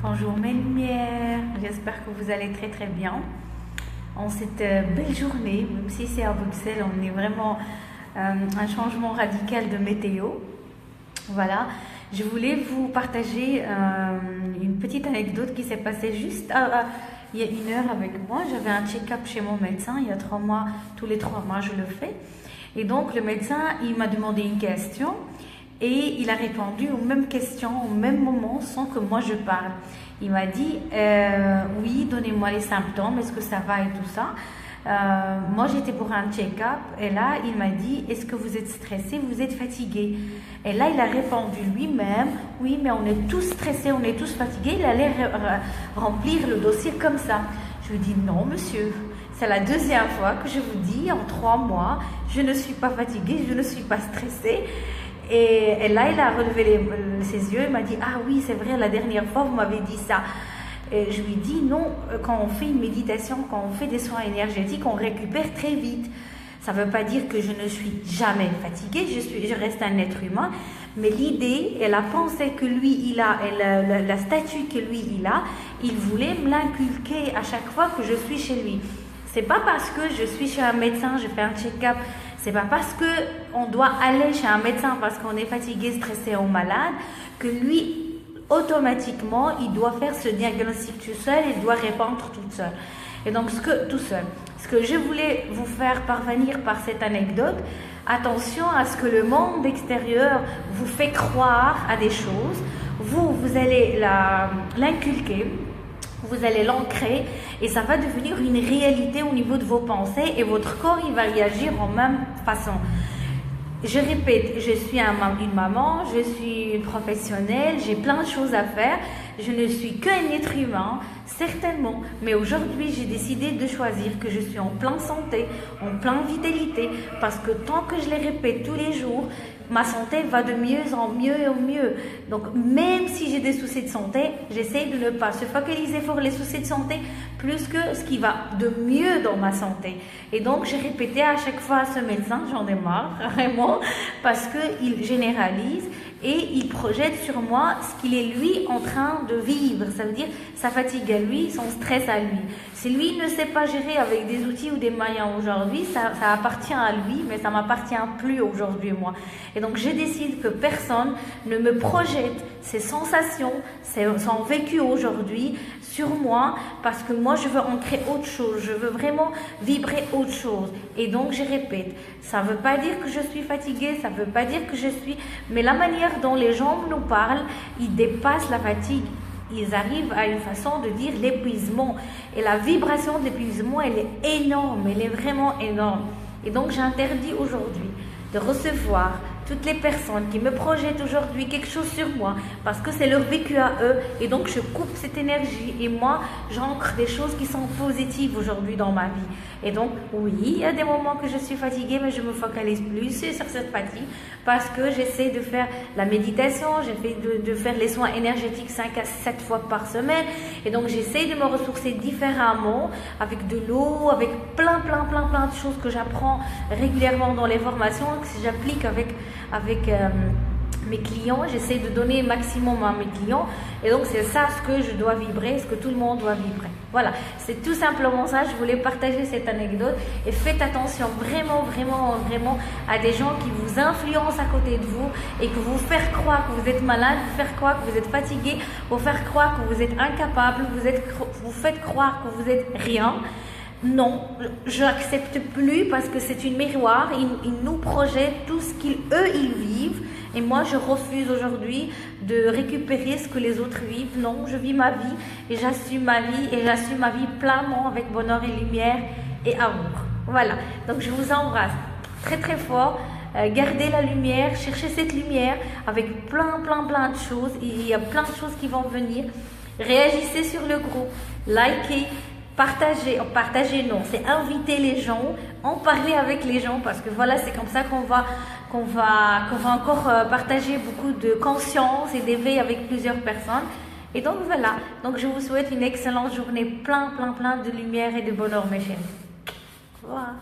Bonjour mes lumières, j'espère que vous allez très bien en cette belle journée, même si c'est à Bruxelles, on est vraiment un changement radical de météo. Voilà, je voulais vous partager une petite anecdote qui s'est passée juste il y a une heure avec moi. J'avais un check-up chez mon médecin il y a 3 mois, tous les 3 mois je le fais. Et donc le médecin, il m'a demandé une question. Et il a répondu aux mêmes questions au même moment sans que moi je parle. Il m'a dit oui, donnez-moi les symptômes, est-ce que ça va et tout ça. Moi j'étais pour un check-up et là il m'a dit est-ce que vous êtes stressé, vous êtes fatigué. Et là il a répondu lui-même oui, mais on est tous stressés, on est tous fatigués. Il allait remplir le dossier comme ça. Je lui dis non monsieur, c'est la deuxième fois que je vous dis en 3 mois je ne suis pas fatiguée, je ne suis pas stressée. Et là, il a relevé ses yeux, il m'a dit « Ah oui, c'est vrai, la dernière fois, vous m'avez dit ça. » Et je lui dis « Non, quand on fait une méditation, quand on fait des soins énergétiques, on récupère très vite. Ça ne veut pas dire que je ne suis jamais fatiguée, je reste un être humain. Mais l'idée et la pensée que lui, il a, et la statue que lui, il voulait me l'inculquer à chaque fois que je suis chez lui. C'est pas parce que je suis chez un médecin, je fais un check-up. C'est pas parce que on doit aller chez un médecin parce qu'on est fatigué, stressé ou malade que lui, automatiquement, il doit faire ce diagnostic tout seul, il doit répondre tout seul. Et donc, ce que je voulais vous faire parvenir par cette anecdote, attention à ce que le monde extérieur vous fait croire à des choses. Vous allez l'inculquer. Vous allez l'ancrer et ça va devenir une réalité au niveau de vos pensées et votre corps il va réagir en même façon. Je répète, je suis une maman, je suis une professionnelle, j'ai plein de choses à faire. Je ne suis qu'un être humain, certainement, mais aujourd'hui j'ai décidé de choisir que je suis en pleine santé, en pleine vitalité, parce que tant que je les répète tous les jours, ma santé va de mieux en mieux et en mieux. Donc même si j'ai des soucis de santé, j'essaie de ne pas se focaliser sur les soucis de santé plus que ce qui va de mieux dans ma santé. Et donc j'ai répété à chaque fois à ce médecin, j'en ai marre vraiment, parce qu'il généralise et il projette sur moi ce qu'il est lui en train de vivre. Ça veut dire sa fatigue à lui, son stress à lui. Si lui ne sait pas gérer avec des outils ou des moyens aujourd'hui, ça appartient à lui, mais ça ne m'appartient plus aujourd'hui moi. Et donc je décide que personne ne me projette ses sensations, son vécu aujourd'hui sur moi, parce que moi je veux ancrer autre chose, je veux vraiment vibrer autre chose. Et donc je répète, ça ne veut pas dire que je suis fatiguée, ça ne veut pas dire que je suis... Mais la manière dont les gens nous parlent, ils dépassent la fatigue. Ils arrivent à une façon de dire l'épuisement. Et la vibration de l'épuisement, elle est énorme, elle est vraiment énorme. Et donc j'interdis aujourd'hui de recevoir toutes les personnes qui me projettent aujourd'hui quelque chose sur moi parce que c'est leur vécu à eux et donc je coupe cette énergie et moi j'ancre des choses qui sont positives aujourd'hui dans ma vie. Et donc oui, il y a des moments que je suis fatiguée mais je me focalise plus sur cette fatigue parce que j'essaie de faire la méditation, j'essaie de faire les soins énergétiques 5 à 7 fois par semaine et donc j'essaie de me ressourcer différemment avec de l'eau, avec plein de choses que j'apprends régulièrement dans les formations que j'applique avec mes clients. J'essaie de donner le maximum à mes clients et donc c'est ça ce que je dois vibrer, ce que tout le monde doit vibrer. Voilà, c'est tout simplement ça. Je voulais partager cette anecdote et faites attention vraiment à des gens qui vous influencent à côté de vous et que vous faire croire que vous êtes malade, vous faire croire que vous êtes fatigué, vous faire croire que vous êtes incapable, vous faites croire que vous êtes rien. Non, je n'accepte plus parce que c'est une miroir, ils nous projettent tout ce ils vivent et moi je refuse aujourd'hui de récupérer ce que les autres vivent. Non, je vis ma vie et j'assume ma vie pleinement avec bonheur et lumière et amour. Voilà, donc je vous embrasse très fort. Gardez la lumière, cherchez cette lumière avec plein de choses. Il y a plein de choses qui vont venir. Réagissez sur le groupe, likez. Partager non, c'est inviter les gens, en parler avec les gens parce que voilà, c'est comme ça qu'on va encore partager beaucoup de conscience et d'éveil avec plusieurs personnes. Et donc voilà, donc je vous souhaite une excellente journée, plein de lumière et de bonheur mes chéris. Voilà.